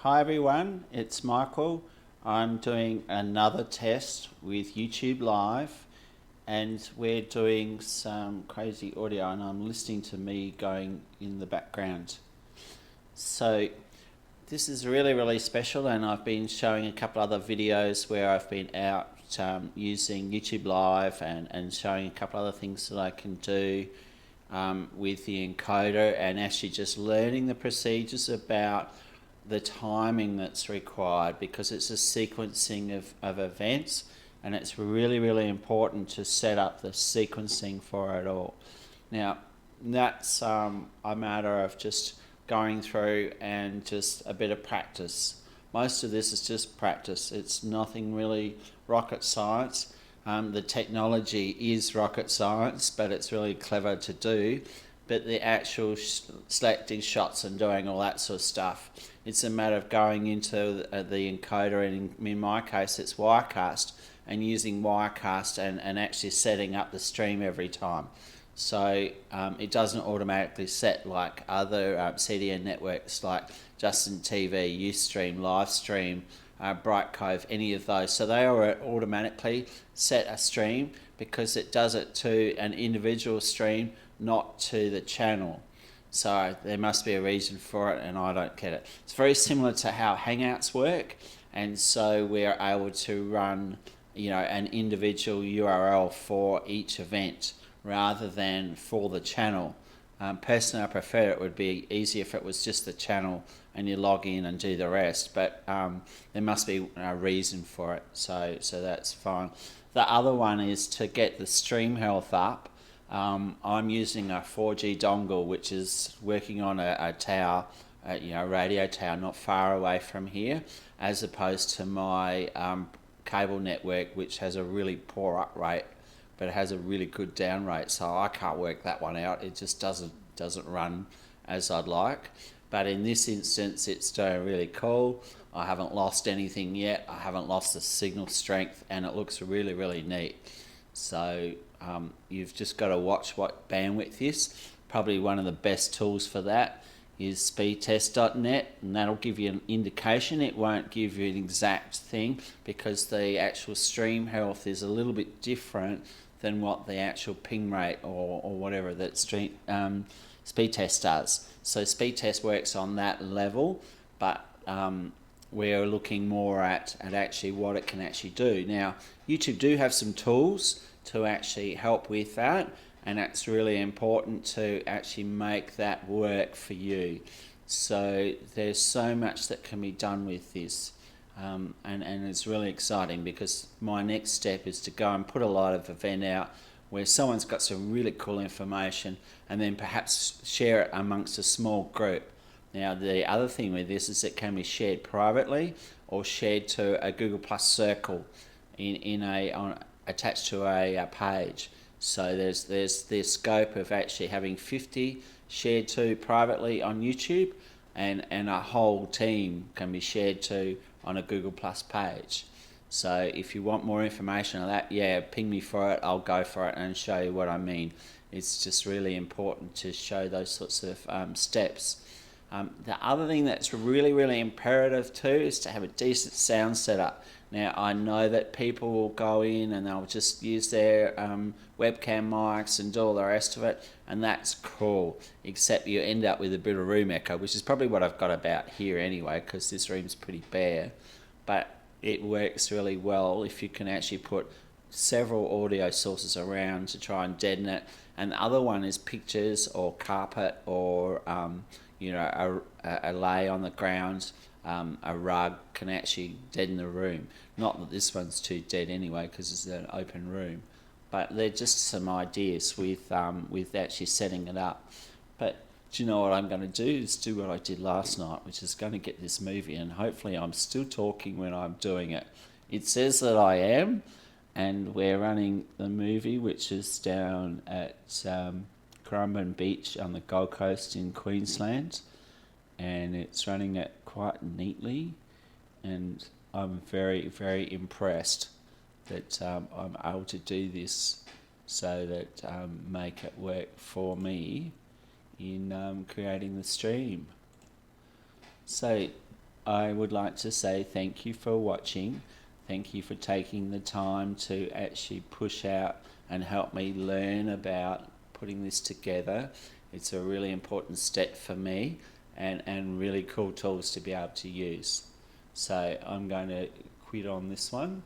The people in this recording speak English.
Hi everyone, it's Michael. I'm doing another test with YouTube Live and we're doing some crazy audio and I'm listening to me going in the background. So this is really special, and I've been showing a couple other videos where I've been out using YouTube Live and showing a couple other things that I can do with the encoder, and actually just learning the procedures about the timing that's required, because it's a sequencing of events and it's really important to set up the sequencing for it all. Now that's a matter of just going through and just a bit of practice. Most of this is just practice. It's nothing really rocket science. The technology is rocket science, but it's really clever to do. But the actual selecting shots and doing all that sort of stuff, it's a matter of going into the encoder, and in my case it's Wirecast, and using Wirecast and actually setting up the stream every time. So it doesn't automatically set like other CDN networks like Justin TV, Ustream, Livestream, Bright Cove, any of those. So they are automatically set a stream because it does it to an individual stream, not to the channel. So there must be a reason for it and I don't get it. It's very similar to how Hangouts work, and so we're able to run an individual URL for each event rather than for the channel. Personally, I prefer it would be easier if it was just the channel and you log in and do the rest, but there must be a reason for it, so that's fine. The other one is to get the stream health up. I'm using a 4G dongle which is working on a tower, radio tower not far away from here, as opposed to my cable network which has a really poor up rate but it has a really good down rate, so I can't work that one out. It just doesn't run as I'd like. But in this instance it's doing really cool. I haven't lost anything yet. I haven't lost the signal strength and it looks really neat. So you've just got to watch what bandwidth is. Probably one of the best tools for that is speedtest.net, and that'll give you an indication. It won't give you an exact thing because the actual stream health is a little bit different than what the actual ping rate or whatever that speedtest does. So speedtest works on that level, but we're looking more at actually what it can actually do. Now YouTube do have some tools to actually help with that, and that's really important to actually make that work for you. So there's so much that can be done with this, and it's really exciting because my next step is to go and put a live event out where someone's got some really cool information and then perhaps share it amongst a small group. Now the other thing with this is it can be shared privately or shared to a Google Plus circle attached to a page. So there's the scope of actually having 50 shared to privately on YouTube, and a whole team can be shared to on a Google Plus page. So if you want more information on that, ping me for it, I'll go for it and show you what I mean. It's just really important to show those sorts of steps. The other thing that's really imperative too is to have a decent sound setup. Now I know that people will go in and they'll just use their webcam mics and do all the rest of it, and that's cool, except you end up with a bit of room echo, which is probably what I've got about here anyway, because this room's pretty bare. But it works really well if you can actually put several audio sources around to try and deaden it. And the other one is pictures or carpet or a lay on the ground, a rug can actually deaden the room. Not that this one's too dead anyway because it's an open room, but they're just some ideas with actually setting it up. But do you know what I'm going to do is do what I did last night, which is going to get this movie, and hopefully I'm still talking when I'm doing it. It says that I am, and we're running the movie which is down at Currumbin Beach on the Gold Coast in Queensland, and it's running it quite neatly, and I'm very impressed that I'm able to do this so that make it work for me in creating the stream. So I would like to say thank you for watching. Thank you for taking the time to actually push out and help me learn about putting this together. It's a really important step for me, and really cool tools to be able to use. So I'm going to quit on this one.